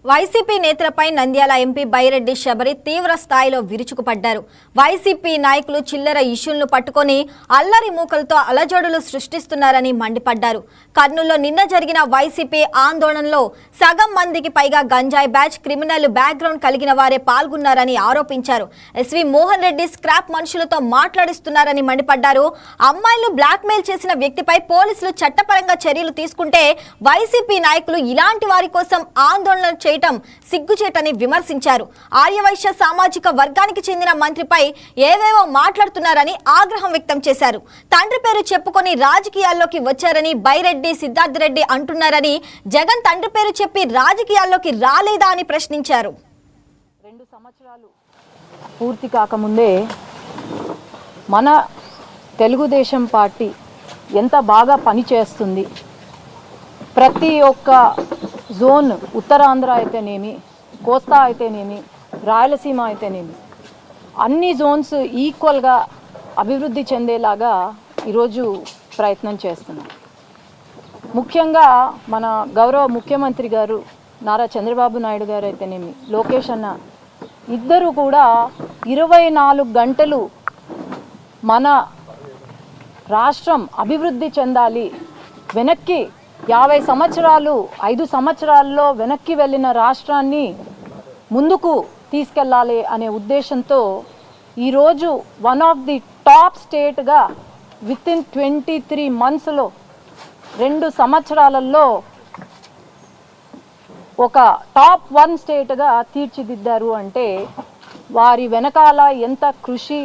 YCP నేతలపై Nandyal MP Byreddy Sabari తీవ్ర స్థాయిలో విరుచుకుపడ్డారు. వైసీపీ నాయకులు చిల్లర ఇష్యూలను పట్టుకొని అల్లరి మూకలతో అలజడులు సృష్టిస్తున్నారని మండిపడ్డారు. కర్నూలులో నిన్న జరిగిన వైసీపీ ఆందోళనలో సగం మందికి పైగా గంజాయి బ్యాచ్, క్రిమినల్ బ్యాక్గ్రౌండ్ కలిగిన వారే పాల్గొన్నారని ఆరోపించారు. ఎస్వి మోహన్ రెడ్డి స్క్రాప్ మనుషులతో మాట్లాడిస్తున్నారని మండిపడ్డారు. అమ్మాయిలు బ్లాక్మెయిల్ చేసిన వ్యక్తిపై పోలీసులు చట్టపరంగా చర్యలు తీసుకుంటే వైసీపీ నాయకులు ఇలాంటి వారి కోసం ఆందోళన చేయటం సిగ్గుచేటని విమర్శించారు. ఆర్యవైశ్య సామాజిక వర్గానికి చెందిన మంత్రిపై ఏవేవో మాట్లాడుతున్నారని ఆగ్రహం వ్యక్తం చేశారు. తండ్రి పేరు చెప్పుకొని రాజకీయాల్లోకి వచ్చారని బైరెడ్డి సిద్ధార్థ రెడ్డి అంటున్నారని, జగన్ తండ్రి పేరు చెప్పి రాజకీయాల్లోకి రాలేదా అని ప్రశ్నించారు. 2 సంవత్సరాలు పూర్తి కాకముందే మన తెలుగుదేశం పార్టీ ఎంత బాగా పనిచేస్తుంది, ప్రతి ఒక్క జోన్, ఉత్తరాంధ్ర అయితేనేమి, కోస్తా అయితేనేమి, రాయలసీమ అయితేనేమి, అన్ని జోన్స్ ఈక్వల్గా అభివృద్ధి చెందేలాగా ఈరోజు ప్రయత్నం చేస్తున్నాం. ముఖ్యంగా మన గౌరవ ముఖ్యమంత్రి గారు నారా చంద్రబాబు నాయుడు గారు అయితేనేమి, లోకేష్ అన్న, ఇద్దరు కూడా 24 గంటలు మన రాష్ట్రం అభివృద్ధి చెందాలి, వెనక్కి 50 సంవత్సరాలు 5 సంవత్సరాల్లో వెనక్కి వెళ్ళిన రాష్ట్రాన్ని ముందుకు తీసుకెళ్ళాలి అనే ఉద్దేశంతో ఈరోజు వన్ ఆఫ్ ది టాప్ స్టేట్గా వితిన్ 23 మంత్స్లో 2 సంవత్సరాలలో ఒక టాప్ 1 స్టేట్గా తీర్చిదిద్దారు అంటే వారి వెనకాల ఎంత కృషి,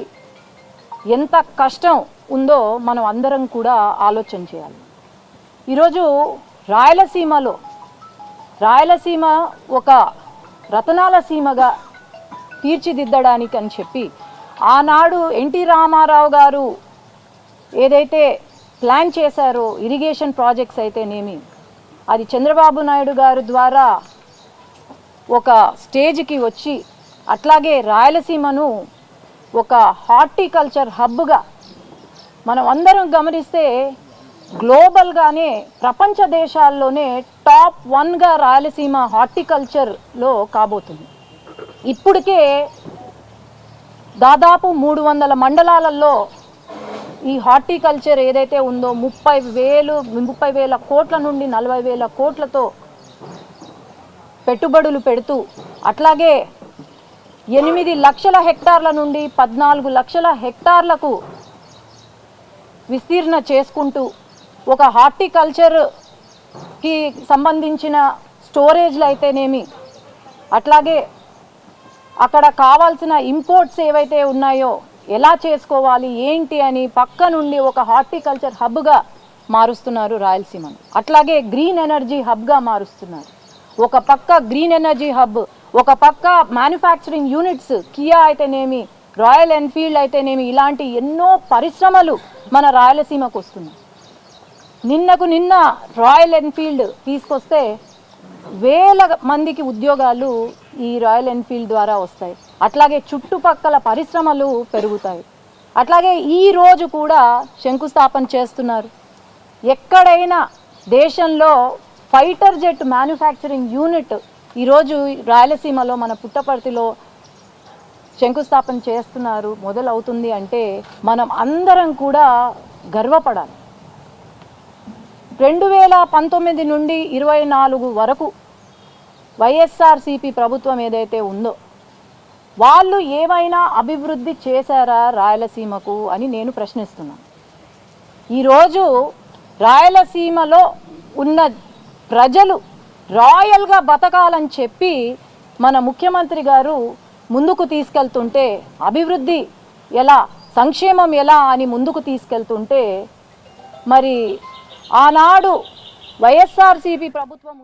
ఎంత కష్టం ఉందో మనం అందరం కూడా ఆలోచన చేయాలి. ఈరోజు రాయలసీమ ఒక రతనాల సీమగా తీర్చిదిద్దడానికి అని చెప్పి ఆనాడు ఎన్టీ రామారావు గారు ఏదైతే ప్లాన్ చేశారో, ఇరిగేషన్ ప్రాజెక్ట్స్ అయితేనేమి, అది చంద్రబాబు నాయుడు గారు ద్వారా ఒక స్టేజ్కి వచ్చి, అట్లాగే రాయలసీమను ఒక హార్టికల్చర్ హబ్గా మనం అందరం గమనిస్తే గ్లోబల్గానే ప్రపంచ దేశాల్లోనే టాప్ 1గా రాయలసీమ హార్టికల్చర్లో కాబోతుంది. ఇప్పటికే దాదాపు 300 మండలాలలో ఈ హార్టికల్చర్ ఏదైతే ఉందో 30,000 కోట్ల నుండి 40,000 కోట్లతో పెట్టుబడులు పెడుతూ, అట్లాగే 8 లక్షల హెక్టార్ల నుండి 14 లక్షల హెక్టార్లకు విస్తీర్ణ చేసుకుంటూ ఒక హార్టికల్చర్కి సంబంధించిన స్టోరేజ్లు అయితేనేమి, అట్లాగే అక్కడ కావాల్సిన ఇంపోర్ట్స్ ఏవైతే ఉన్నాయో ఎలా చేసుకోవాలి ఏంటి అని పక్క నుండి ఒక హార్టికల్చర్ హబ్గా మారుస్తున్నారు రాయలసీమను. అట్లాగే గ్రీన్ ఎనర్జీ హబ్గా మారుస్తున్నారు. ఒక పక్క గ్రీన్ ఎనర్జీ హబ్, ఒక పక్క మ్యానుఫ్యాక్చరింగ్ యూనిట్స్, కియా అయితేనేమి, రాయల్ ఎన్ఫీల్డ్ అయితేనేమి, ఇలాంటి ఎన్నో పరిశ్రమలు మన రాయలసీమకు వస్తున్నాయి. నిన్న రాయల్ ఎన్ఫీల్డ్ తీసుకొస్తే 1000 మందికి ఉద్యోగాలు ఈ రాయల్ ఎన్ఫీల్డ్ ద్వారా వస్తాయి. అట్లాగే చుట్టుపక్కల పరిశ్రమలు పెరుగుతాయి. అట్లాగే ఈరోజు కూడా శంకుస్థాపన చేస్తున్నారు. ఎక్కడైనా దేశంలో ఫైటర్ జెట్ మ్యానుఫ్యాక్చరింగ్ యూనిట్ ఈరోజు రాయలసీమలో మన పుట్టపర్తిలో శంకుస్థాపన చేస్తున్నారు, మొదలవుతుంది అంటే మనం అందరం కూడా గర్వపడాలి. 2019 నుండి 24 వరకు వైఎస్ఆర్సీపీ ప్రభుత్వం ఏదైతే ఉందో వాళ్ళు ఏమైనా అభివృద్ధి చేశారా రాయలసీమకు అని నేను ప్రశ్నిస్తున్నాను. ఈరోజు రాయలసీమలో ఉన్న ప్రజలు రాయల్గా బతకాలని చెప్పి మన ముఖ్యమంత్రి గారు ముందుకు తీసుకెళ్తుంటే, అభివృద్ధి ఎలా, సంక్షేమం ఎలా అని ముందుకు తీసుకెళ్తుంటే, మరి ఆనాడు వైఎస్ఆర్సీపీ ప్రభుత్వం